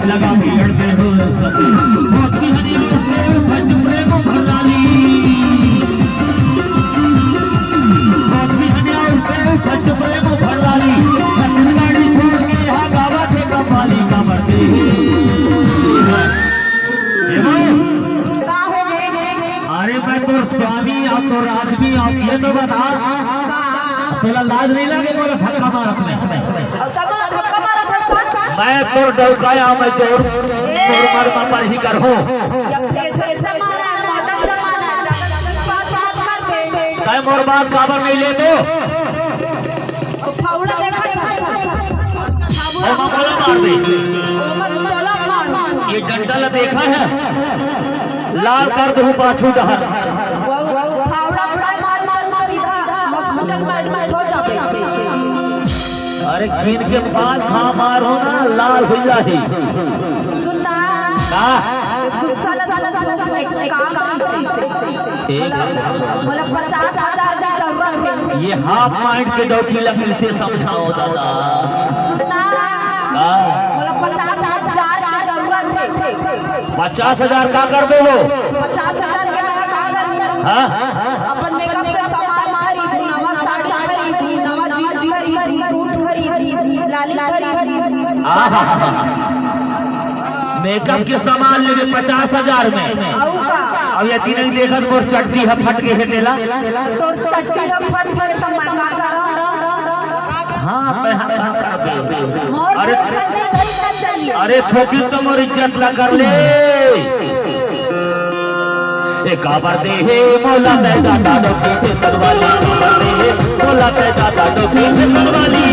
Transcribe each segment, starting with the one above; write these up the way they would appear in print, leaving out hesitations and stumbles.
लगा भीड़ पे हो सके मोती हनी उठे बचपने को भराली मोती हनी उठे बचपने को भराली छत्तीसगढ़ी छोड़ के यहाँ गावा थे कपाली का मरते अरे मैं तो स्वामी अब तो आदमी अब ये तो बता तेरा लाज नहीं लगे बोला धक्का मारत में मैं तो डौकाया मैं जोर मरमा पर ही कर हूँ तय मोर बात काबर नहीं ले दो मार दे ये डंडा देखा है लाल कर दू पाछू दहर अरे कीन के पास खा मारो ना लाल हो जाए मतलब 50,000 की जरूरत है ये हाफ माइंड के डॉक्टर लकड़ी से समझाओ दादा मतलब 50,000 की जरूरत है 50,000 का कर दो वो 50,000 के अपन मेकअप पे सामान खरीदी नवा साड़ी खरीदी नवा जींस खरीदी सूट खरीदी लाली खरीदी मेकअप के सामान लेवे 50,000 में अब ये तीन देखत मोर चट्टी है फट के हेटेला तो चट्टी है फट के तो मंगा कर हां पहन कर दे अरे अरे ठोकी तो मोर इज्जत ला कर ले ए काबर दे हे मोला ते जाता डोकी से सरवाली काबर दे हे मोला ते जाता डोकी से सरवाली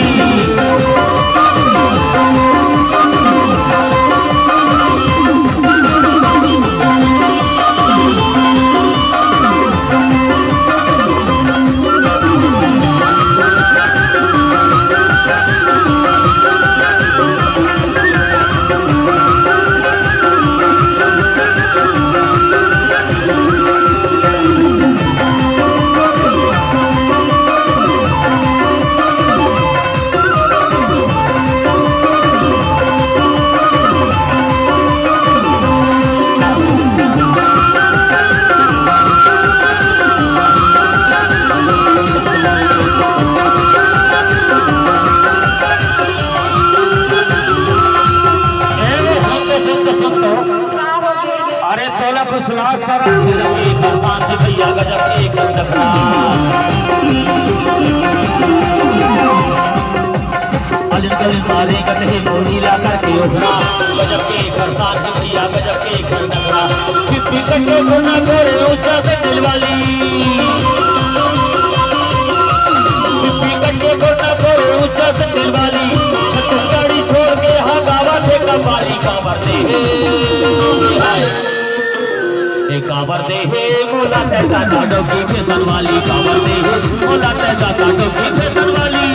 भैया गजब एक मारे कटे मोरी ला करके उठना गजब के घरसान के भैया गजब के नखरा पिप्पी कटे कोना गोरे ऊंचा से दिलवाली पिप्पी कटे कोना गोरे ऊंचा से दिलवाली छत्तीसगढ़ी छोड़ के हाँ गावा थे कपाली काबर दे काबर दे हे मोला ते जाता डोकी से सरवाली काबर दे हे मोला ते जाता डोकी से सरवाली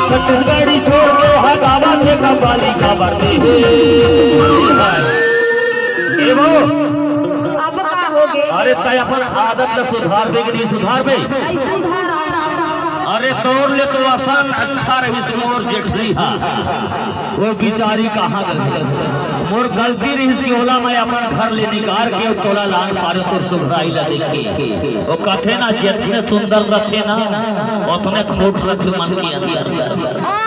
छत्तीसगढ़ी छोड़ के हगावा से कपाली काबर दे अब का हो गए अरे तय अपन आदत न सुधार दे कि नहीं सुधार बे अरे तोड़ ले तो आसान अच्छा रही से मोर जेठरी हा वो बिचारी कहाँ गई मोर गलती रही इसकी होला मैं अपन घर ले निकाल के तोड़ा लान पारे तोर सुघराई ला देखी वो कथे ना जितने सुंदर रखे ना उतने खोट रखे मन के अंदर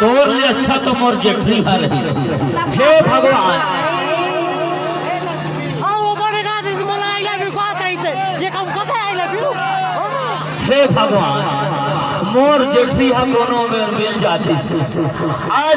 तोड़ ले अच्छा तो मोर जेठरी हा रही हे भगवान हे भगवान मोर जेठरी हा कोनो बेर मिल जाती आज